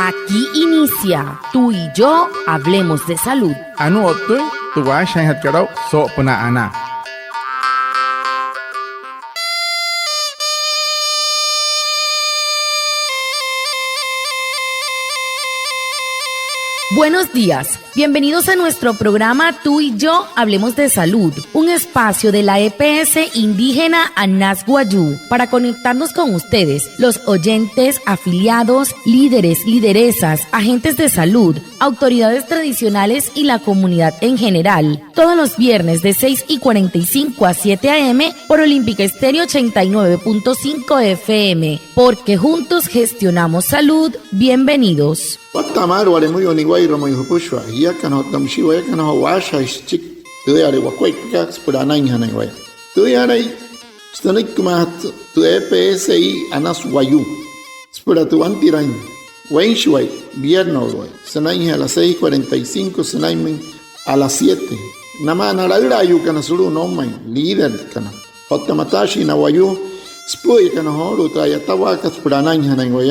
Aquí inicia Tú y Yo Hablemos de Salud. Anu otu tuwa shan hatkarau so puna ana. Buenos días, bienvenidos a nuestro programa Tú y Yo Hablemos de Salud, un espacio de la EPS indígena Anas Guayú para conectarnos con ustedes, los oyentes, afiliados, líderes, lideresas, agentes de salud, autoridades tradicionales y la comunidad en general, todos los viernes de 6:45 a 7 a.m. por Olímpica Estéreo 89.5 FM, porque juntos gestionamos salud. Bienvenidos. Watamar wale muy oniguay romo yupushwa ya kana tamshiwa ya kana washa chik tu ya re wakwai kaks purana inhana iguay tu ya re stanik kuma tu EPSI Anas Guayú spura tu antiran wenshway viernes güey sanai a las 6:45 sanai a las 7 nama naragra yu kana suru no man líder kana hotamatashi na Guayú spuy kana horu traya tawakas purana inhana iguay.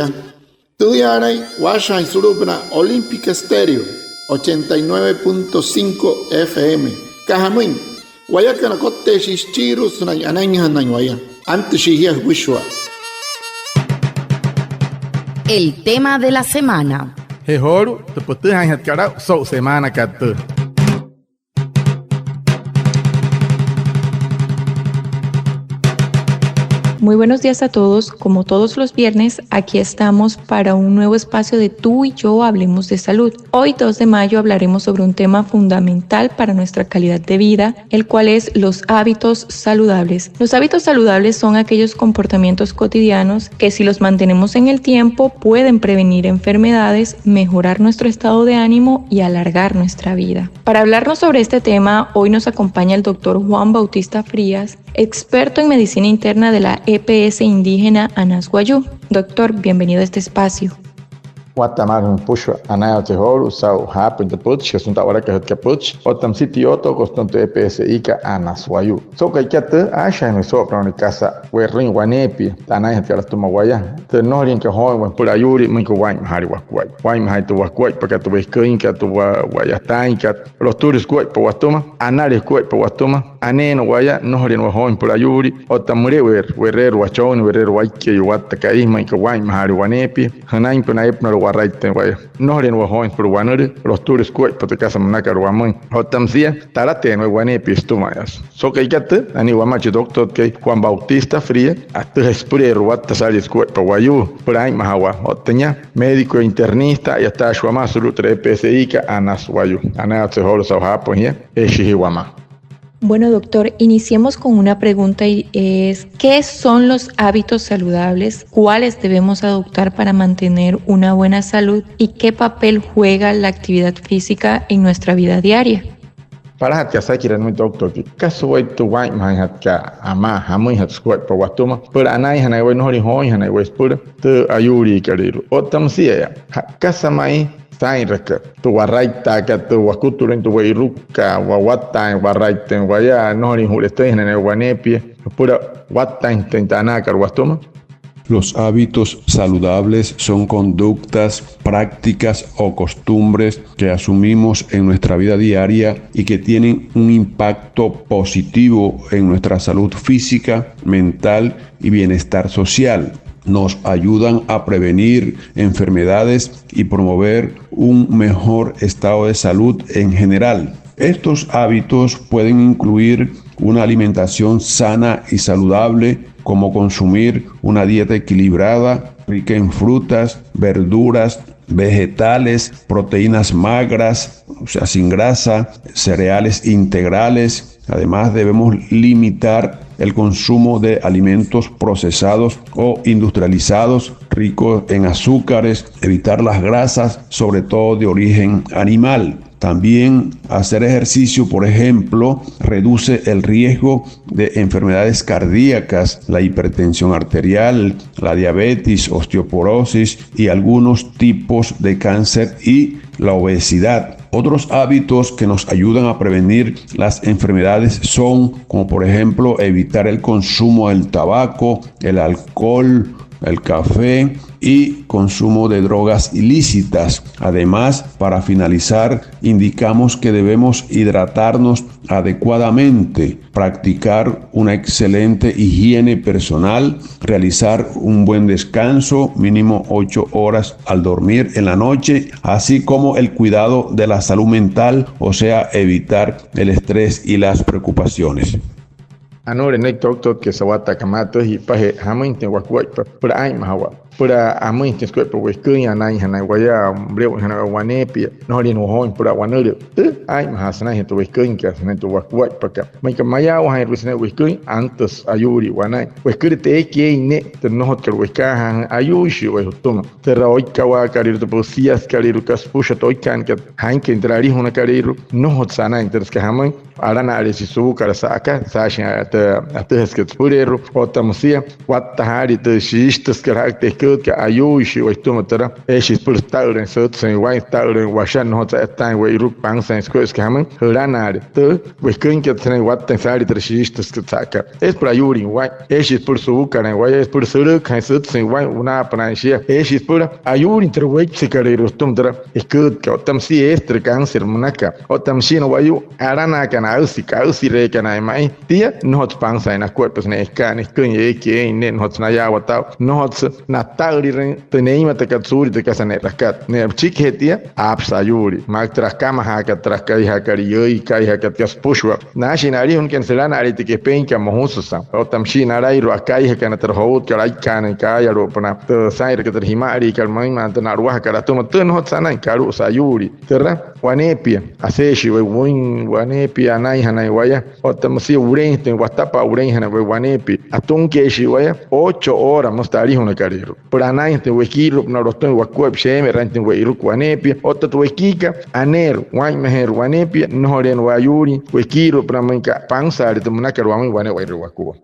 Estudiaré Washa Surupna Olímpica Estéreo 89.5 FM. Cajamuin, Guayacana Cote Shichiru Sunay Anaña Nañuaya. Antes Shihia Wishwa. El tema de la semana. Hehoru te putu han hatkarau so semana katu. Muy buenos días a todos. Como todos los viernes, aquí estamos para un nuevo espacio de Tú y Yo Hablemos de Salud. Hoy, 2 de mayo, hablaremos sobre un tema fundamental para nuestra calidad de vida, el cual es los hábitos saludables. Los hábitos saludables son aquellos comportamientos cotidianos que, si los mantenemos en el tiempo, pueden prevenir enfermedades, mejorar nuestro estado de ánimo y alargar nuestra vida. Para hablarnos sobre este tema, hoy nos acompaña el doctor Juan Bautista Frías, experto en medicina interna de la EPS indígena Anas Guayú. Doctor, bienvenido a este espacio. Guatemala puxo anayo tehoru sau hapin de puch que sunta ora que het puch otam sitio to constante EPS ika Anas Guayú so que kete asha me so pra casa werrin wanepi tanay het tu mawaya te no rin que hoy wan pura yuri min ko wan hari wakwai wan hai tu wakwai porque tu ves que tu waya tan que los turis kwai po watuma anales kwai po watuma aneno waya no rin wa hoy pura yuri otam mure werrer wachon werrer waike yuat kai min ko wan hari wanepi hanain puna epno warraiten waya no ren wa hoin por wanere los tours kuai pate casa manaka ruamon hotamsia tarate no wanepi estumayas so que ikate ani wamachi doctor que Juan Bautista Frías hasta espure ruata salis kuai pa wayu prain mahawa hotanya médico internista y hasta shwama sulu 3 PSI ka Anas Guayú ana se holo sa hapo hier eshiwama. Bueno, doctor, iniciemos con una pregunta y es, ¿qué son los hábitos saludables? ¿Cuáles debemos adoptar para mantener una buena salud? ¿Y qué papel juega la actividad física en nuestra vida diaria? Para hatia sakira no doctor que caso way to white man hatka ama hamui hat squat por watuma por anai hanai way no ri hoy hanai way spur te ayuri kariru otam sia casa mai Sainraka, tu warraita ka tu wakuturin tu wairuka wawatan warraiten waya norin hulestein en el wanepi pura watan tentanaka wastoma. Los hábitos saludables son conductas, prácticas o costumbres que asumimos en nuestra vida diaria y que tienen un impacto positivo en nuestra salud física, mental y bienestar social. Nos ayudan a prevenir enfermedades y promover un mejor estado de salud en general. Estos hábitos pueden incluir una alimentación sana y saludable, como consumir una dieta equilibrada, rica en frutas, verduras, vegetales, proteínas magras, o sea, sin grasa, cereales integrales. Además, debemos limitar el consumo de alimentos procesados o industrializados ricos en azúcares, evitar las grasas, sobre todo de origen animal. También hacer ejercicio, por ejemplo, reduce el riesgo de enfermedades cardíacas, la hipertensión arterial, la diabetes, osteoporosis y algunos tipos de cáncer y la obesidad. Otros hábitos que nos ayudan a prevenir las enfermedades son, como por ejemplo, evitar el consumo del tabaco, el alcohol, el café y consumo de drogas ilícitas. Además, para finalizar, indicamos que debemos hidratarnos adecuadamente, practicar una excelente higiene personal, realizar un buen descanso, mínimo 8 horas al dormir en la noche, así como el cuidado de la salud mental, o sea, evitar el estrés y las preocupaciones. Anore nek tok ke sawata kamato hi pahe hamain te wakwai pa ai mahawa pura amain te skoi pa weskunya nai hanai waya breu hanai wanepi no ri no hon pura wanere ai mahasana he to weskun ke sana to wakwai pa ka mai ka maya wa hai rusne weskun antes ayuri wanai weskuri te ke ne te no hot kar weska han ayushi wa hutuma te roi kawa karir to posias karir kas pusha to kan ke han ke entrari hona karir no hot sana interes ka hamai arana ale si su kar saka sashin até que expurero otamusia watahari te shistas karakter que ayushi wa tumatara eshi por tauren sot sen wai tauren washan no ta tan we ruk pang sen skos kamen ranare te we kun que tren watan sari te shistas que saka es para yuri wai eshi por su karan wai es por suru kan sot sen wai una pranshia eshi por ayuri tre we se karero tumtara eskud que otamsi estre cáncer manaka otamsi no wayu arana kana ausi re kana mai tia no pansa en las cuerpos ne escanes kun que ne hot na ya wata no hot na tagri te neima te katsuri te kasane raskat ne chiketia apsayuri mak tras kama ha ka tras kai ha kari kai ha ka tas pushwa na shinari un cancelana ari te que penka mohusa o tam shinari ro kai ha kana ter hot kai kana kai ro pana te sair ka ter himari ka mai man te narwa ka to te no hot sana karu sayuri terra wanepia aseshi we win wanepia nai hanai waya o tam si uren te tapa urenjana we wanepi atun keshi waya 8 horas mostari una carrera para nai te wekiro na roston wakuep sheme ranten we iru wanepi otta tu wekika aner wai meher wanepi no horen wayuri wekiro para manka pansar te munaka wami wane we wakuwa.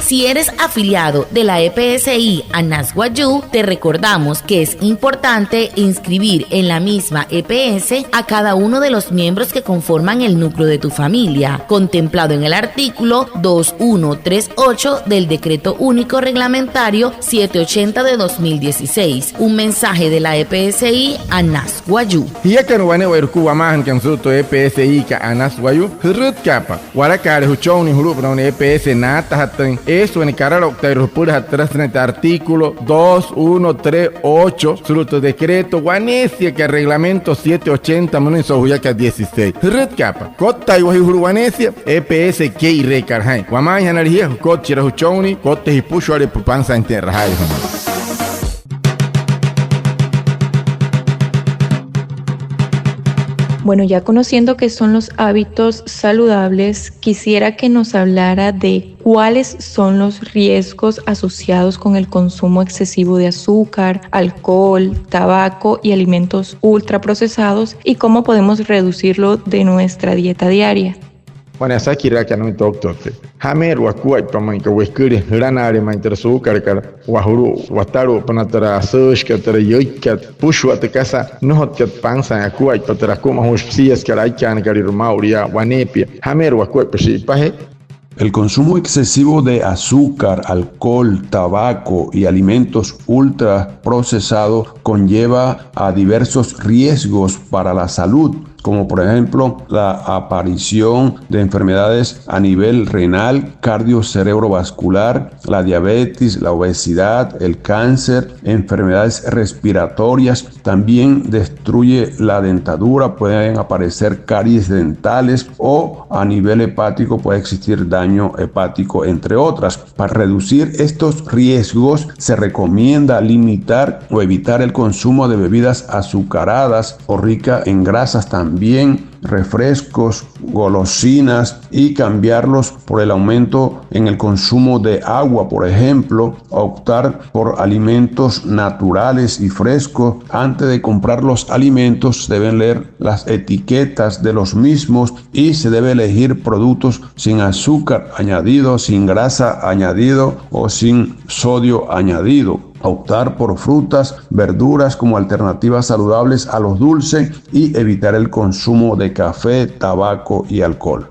Si eres afiliado de la EPSI Anasguayú, te recordamos que es importante inscribir en la misma EPS a cada uno de los miembros que conforman el núcleo de tu familia, contemplado en el artículo 2138 del Decreto Único Reglamentario 780 de 2016. Un mensaje de la EPSI Anasguayú. Hiakan wane werku wamahan kan suto EPSI ka Anasguayú, hurut kapa. Warakare huchoni hurut na EPS nata hatan eso en cara octavo pura atrás en el artículo 2138 sobre el decreto guanesia que reglamento 780 menos sohuyaca 16 red capa cotta y guanesia EPS que y recarjai guamay energía coche rahuchoni cote y pucho ale pupanza en tierra. Bueno, ya conociendo qué son los hábitos saludables, quisiera que nos hablara de cuáles son los riesgos asociados con el consumo excesivo de azúcar, alcohol, tabaco y alimentos ultraprocesados y cómo podemos reducirlo de nuestra dieta diaria. Bueno, esa kira que no me toca. Hamer wakuai pamai ka weskuri ranare mai tersu karkar wahuru wataru panatara search ka tara yoika pushu at casa no hot kat pansa akuai patara kuma hospias karai kan kari mauria wanepia Hamer wakuai pasi pahe. El consumo excesivo de azúcar, alcohol, tabaco y alimentos ultraprocesados conlleva a diversos riesgos para la salud, como por ejemplo la aparición de enfermedades a nivel renal, cardio-cerebrovascular, la diabetes, la obesidad, el cáncer, enfermedades respiratorias. También destruye la dentadura, pueden aparecer caries dentales o a nivel hepático puede existir daño hepático, entre otras. Para reducir estos riesgos se recomienda limitar o evitar el consumo de bebidas azucaradas o ricas en grasas, también refrescos, golosinas, y cambiarlos por el aumento en el consumo de agua. Por ejemplo, optar por alimentos naturales y frescos. Antes de comprar los alimentos deben leer las etiquetas de los mismos y se debe elegir productos sin azúcar añadido, sin grasa añadido o sin sodio añadido. Optar por frutas, verduras como alternativas saludables a los dulces y evitar el consumo de café, tabaco y alcohol.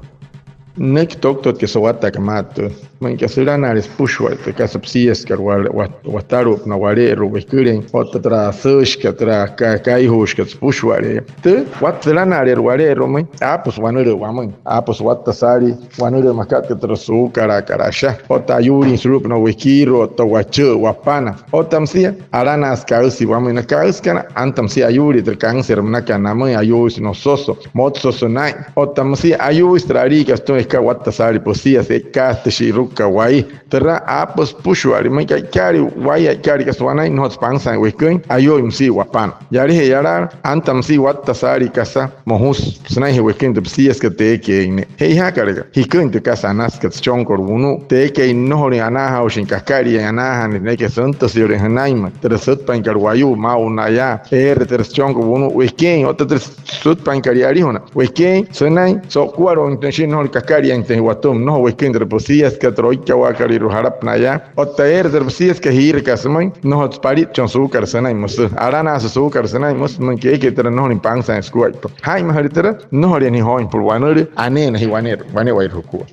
Nek doctor que sowata kamato. Man que surana es pushwa te ka subsidies ka wataru na wale ro wekuren otra search ka tra kai hosh ka pushwa te wat surana re wale ro man pues wanure waman pues wata sari wanure makat ka tra su karasha ota yuri surup na wekiro to wache wapana otamsia arana skausi waman na kauskana antamsia ayuri ter cáncer na kana man ayus no soso motso sonai otamsia ayus trari ka sto ka wata sari posia se kaste shiru Kawaii, terra apos pushwari, mai kari wai kari kaswana in hot pansa wekun ayo imsi wapan. Yari he yara antam si watta sari kasa mohus snai he wekun de psias ke te ke ne. He ha karega. He kun te kasa nas ke chonkor unu te ke no hori anaha ushin kakari anaha ne ke santo si ore hanaima. Ter sut pan karwayu ma unaya ter chonkor unu weken ota ter sut pan kariari hona. Weken sonai so kuaro intention hor kakari ente watum no wekun de psias ke troika wakari ruharap naya otaer derbsies ke hir kasmai no hot parit chon sukar sanai mus arana sukar sanai mus man ke ter no ni pangsa skuai hai maharitera no hori ni hoin por wanur ane hi waner wane wai ruku.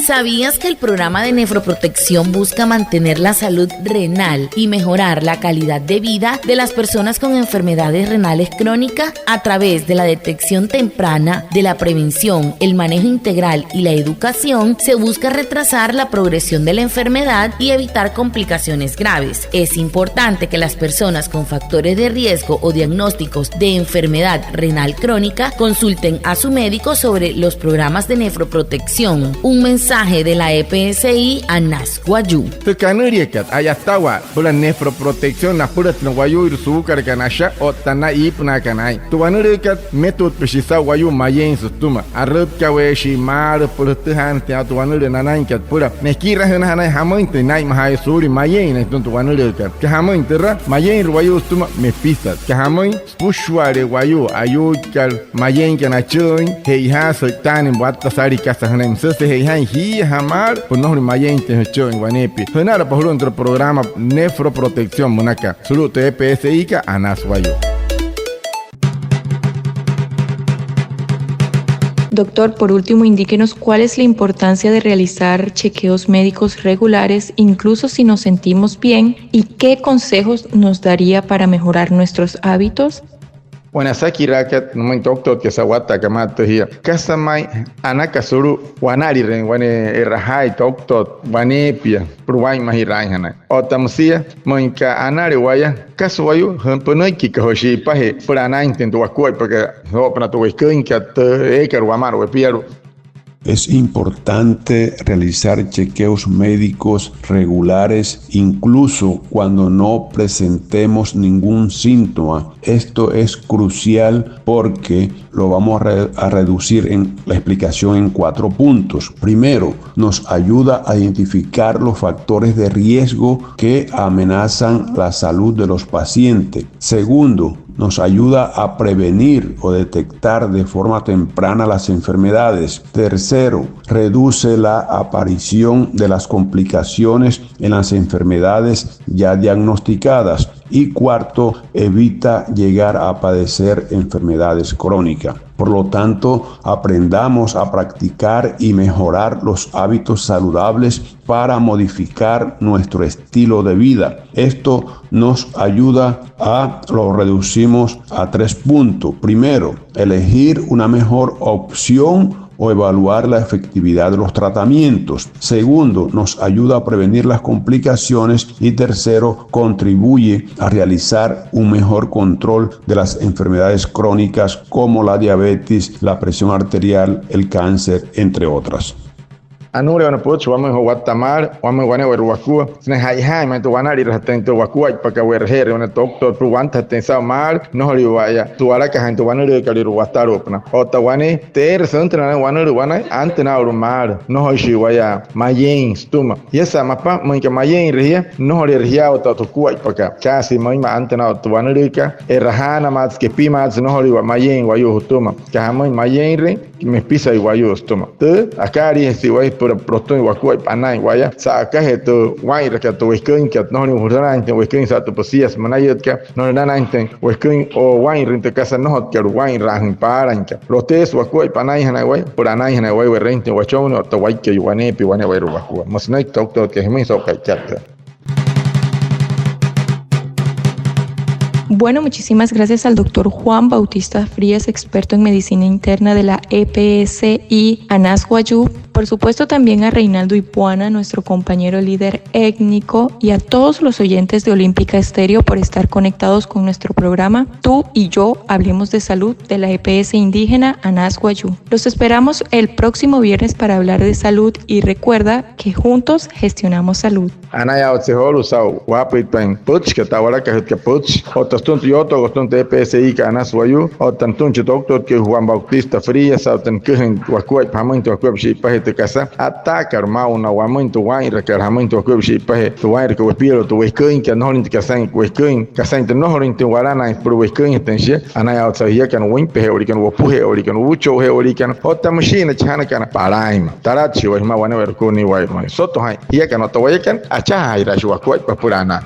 ¿Sabías que el programa de nefroprotección busca mantener la salud renal y mejorar la calidad de vida de las personas con enfermedades renales crónicas a través de la detección temprana, de la prevención, el manejo integral y la educación? Se busca retrasar la progresión de la enfermedad y evitar complicaciones graves. Es importante que las personas con factores de riesgo o diagnósticos de enfermedad renal crónica consulten a su médico sobre los programas de nefroprotección. Un mensaje de la EPSI a Nasguayú. Tukanuriakat ayastawa pula nefroprotección na pula tnawayu irsuukar kanasha o tana ipna kanai. Tuwanuriakat metod precisa wayu mayen sustuma. Arrut kaweshi mar pula tuhan tia tuwanuri nanankat pula. Nekira hanai hamointe nai mahai suri mayen netun tuwanuriakat. Kahamointe ra mayen wayu sustuma me pisat. Kahamoin spushware wayu ayukal mayen kanachoin heiha soitanin watta sari kasahanem sese heihan hamar por no mayente hecho en Guanepi. Sonara por otro programa Nefroprotección Munaca. Saludo EPSI ka Anaswayu. Doctor, por último, indíquenos cuál es la importancia de realizar chequeos médicos regulares, incluso si nos sentimos bien, y qué consejos nos daría para mejorar nuestros hábitos. Wanasaki rakat no doctor que sawata kamato hia kasamai anaka suru wanari ren wane erahai doctor wanepia pruwai mahirai hana otamsia moinka anari waya kaswayu hamponoiki kahoshi pahe purana intento wakoi porque opna to wekinka te eker wamar wepiaru. Es importante realizar chequeos médicos regulares incluso cuando no presentemos ningún síntoma. Esto es crucial porque lo vamos a reducir en la explicación en 4 puntos. Primero, nos ayuda a identificar los factores de riesgo que amenazan la salud de los pacientes. Segundo, nos ayuda a prevenir o detectar de forma temprana las enfermedades. Tercero, reduce la aparición de las complicaciones en las enfermedades ya diagnosticadas. Y cuarto, evita llegar a padecer enfermedades crónicas. Por lo tanto, aprendamos a practicar y mejorar los hábitos saludables para modificar nuestro estilo de vida. Esto nos ayuda lo reducimos a 3 puntos. Primero, elegir una mejor opción o evaluar la efectividad de los tratamientos. Segundo, nos ayuda a prevenir las complicaciones. Y tercero, contribuye a realizar un mejor control de las enfermedades crónicas como la diabetes, la presión arterial, el cáncer, entre otras. Anure wana poch wame ho watamar wame wane werwakua sne hai ma to wanari ratento wakua paka werher wana doctor pro wanta tensa mar no hori waya tuara ka hanto wanure kali wataropna ota wane ter santra wanure wana antena urmar no hoshi waya mayen stuma yesa mapa manka mayen ria no hori ria ota to kuai paka kasi mai ma antena to wanure ka erhana mats ke pimats no hori wa mayen wayo hutuma ka mai mayen re me pisa wayo stuma te akari si wai pura prosto wakoi panai waya sa ka hetu wai ra ka to weskin ka no ni hurana inte weskin sa to posias manayet ka no na inte weskin o wai rinte casa no hot ka wai rahin paran ka lotes wakoi panai hana wai pura nai hana wai rente wachon o to wai ke wane pi wane wai ru wakua mosnai doctor que me so ka chat. Bueno, muchísimas gracias al doctor Juan Bautista Frías, experto en medicina interna de la EPSI Anas Guayú. Por supuesto también a Reinaldo Ipuana, nuestro compañero líder étnico, y a todos los oyentes de Olímpica Estéreo por estar conectados con nuestro programa Tú y Yo Hablemos de Salud de la EPS indígena Anas Guayú. Los esperamos el próximo viernes para hablar de salud y recuerda que juntos gestionamos salud. Anaya otseholu sau wapi pen puch que tawara que puch otastun yoto gostun de EPSI ka Anas Guayú otantun doctor que Juan Bautista Frías sautan que wakuai pamanto wakuai shi te casa atacar mau na wamanto wai recarhamento wakuai shi tu wai que wespiro tu weskin que no lint casan weskin casan no lint warana pro weskin tenche anaya otsahia kan win pe orikan wopuhe orikan ucho he orikan otamashina chana kana paraima tarachi wa ma wana verkuni wai soto hai ya kan to wai kan acha ira shi wakuai papurana